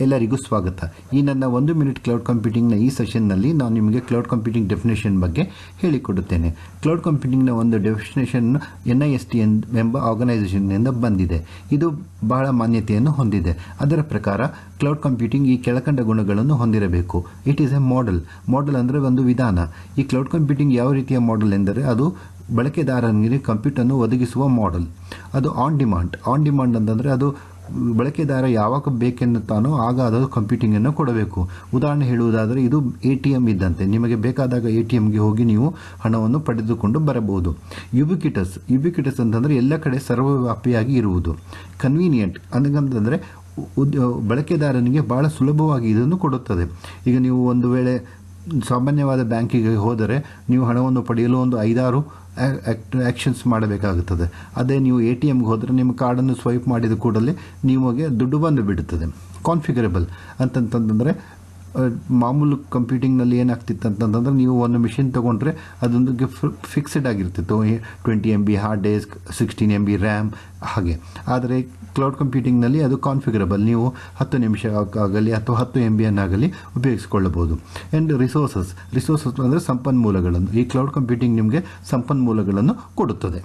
ಎಲ್ಲರಿಗೂ ಸ್ವಾಗತ. ಈ ನನ್ನ 1 ಮಿನಿಟ್ ಕ್ಲೌಡ್ ಕಂಪ್ಯೂಟಿಂಗ್ನ ಈ ಸೆಷನ್ನಲ್ಲಿ ನಾನು ನಿಮಗೆ ಕ್ಲೌಡ್ ಕಂಪ್ಯೂಟಿಂಗ್ ಡೆಫಿನೇಷನ್ ಬಗ್ಗೆ ಹೇಳಿಕೊಡುತ್ತೇನೆ. ಕ್ಲೌಡ್ ಕಂಪ್ಯೂಟಿಂಗ್ನ ಒಂದು ಡೆಫಿನೇಷನ್ NIST ಎಂಬ ಆರ್ಗನೈಸೇಷನ್ನಿಂದ ಬಂದಿದೆ. ಇದು ಬಹಳ ಮಾನ್ಯತೆಯನ್ನು ಹೊಂದಿದೆ. ಅದರ ಪ್ರಕಾರ ಕ್ಲೌಡ್ ಕಂಪ್ಯೂಟಿಂಗ್ ಈ ಕೆಳಕಂಡ ಗುಣಗಳನ್ನು ಹೊಂದಿರಬೇಕು. It is A model. Model ಅಂದರೆ ಒಂದು ವಿಧಾನ. ಈ ಕ್ಲೌಡ್ ಕಂಪ್ಯೂಟಿಂಗ್ ಯಾವ ರೀತಿಯ ಮಾಡೆಲ್ ಎಂದರೆ ಅದು ಬಳಕೆದಾರನಿಗೆ ಕಂಪ್ಯೂಟನ್ನು ಒದಗಿಸುವ ಮಾಡೆಲ್. ಅದು ಆನ್ ಡಿಮಾಂಡ್ ಅಂತಂದರೆ ಅದು ಬಳಕೆದಾರ ಯಾವಾಗ ಬೇಕೆನ್ನುತ್ತಾನೋ ಆಗ ಅದು ಕಂಪ್ಯೂಟಿಂಗನ್ನು ಕೊಡಬೇಕು. ಉದಾಹರಣೆ ಹೇಳುವುದಾದರೆ ಇದು ATM ಇದ್ದಂತೆ. ನಿಮಗೆ ಬೇಕಾದಾಗ ATMಗೆ ಹೋಗಿ ನೀವು ಹಣವನ್ನು ಪಡೆದುಕೊಂಡು ಬರಬಹುದು. ಯುಬಿಕ್ವಿಟಸ್ ಅಂತಂದರೆ ಎಲ್ಲ ಕಡೆ ಸರ್ವವ್ಯಾಪಿಯಾಗಿ ಇರುವುದು. ಕನ್ವೀನಿಯಂಟ್ ಅಂತಂದರೆ ಬಳಕೆದಾರನಿಗೆ ಬಹಳ ಸುಲಭವಾಗಿ ಇದನ್ನು ಕೊಡುತ್ತದೆ. ಈಗ ನೀವು ಒಂದು ವೇಳೆ ಸಾಮಾನ್ಯವಾದ ಬ್ಯಾಂಕಿಗೆ ಹೋದರೆ ನೀವು ಹಣವನ್ನು ಪಡೆಯಲು ಒಂದು 5-6 ಆ್ಯಕ್ಷನ್ಸ್ ಮಾಡಬೇಕಾಗುತ್ತದೆ. ಅದೇ ನೀವು ATMಗೆ ಹೋದರೆ ನಿಮ್ಮ ಕಾರ್ಡನ್ನು ಸ್ವೈಪ್ ಮಾಡಿದ ಕೂಡಲೇ ನಿಮಗೆ ದುಡ್ಡು ಬಂದು ಬಿಡುತ್ತದೆ. ಕಾನ್ಫಿಗರಬಲ್ ಅಂತಂತಂದರೆ ಮಾಮೂಲು ಕಂಪ್ಯೂಟಿಂಗ್ನಲ್ಲಿ ಏನಾಗ್ತಿತ್ತು ಅಂತಂತಂದರೆ ನೀವು ಒಂದು ಮಿಷಿನ್ ತೊಗೊಂಡ್ರೆ ಅದೊಂದು ಫಿಕ್ಸ್ಡ್ ಆಗಿರ್ತಿತ್ತು. 20 MB hard disk, 16 MB RAM ಹಾಗೆ. ಆದರೆ ಕ್ಲೌಡ್ ಕಂಪ್ಯೂಟಿಂಗ್ನಲ್ಲಿ ಅದು ಕಾನ್ಫಿಗರಬಲ್. ನೀವು 10 ನಿಮಿಷ ಆಗಲಿ ಅಥವಾ 10 MB ಅನ್ನಾಗಲಿ ಉಪಯೋಗಿಸಿಕೊಳ್ಳಬಹುದು. ಆ್ಯಂಡ್ ರಿಸೋರ್ಸಸ್ ಅಂದರೆ ಸಂಪನ್ಮೂಲಗಳನ್ನು. ಈ ಕ್ಲೌಡ್ ಕಂಪ್ಯೂಟಿಂಗ್ ನಿಮಗೆ ಸಂಪನ್ಮೂಲಗಳನ್ನು ಕೊಡುತ್ತದೆ.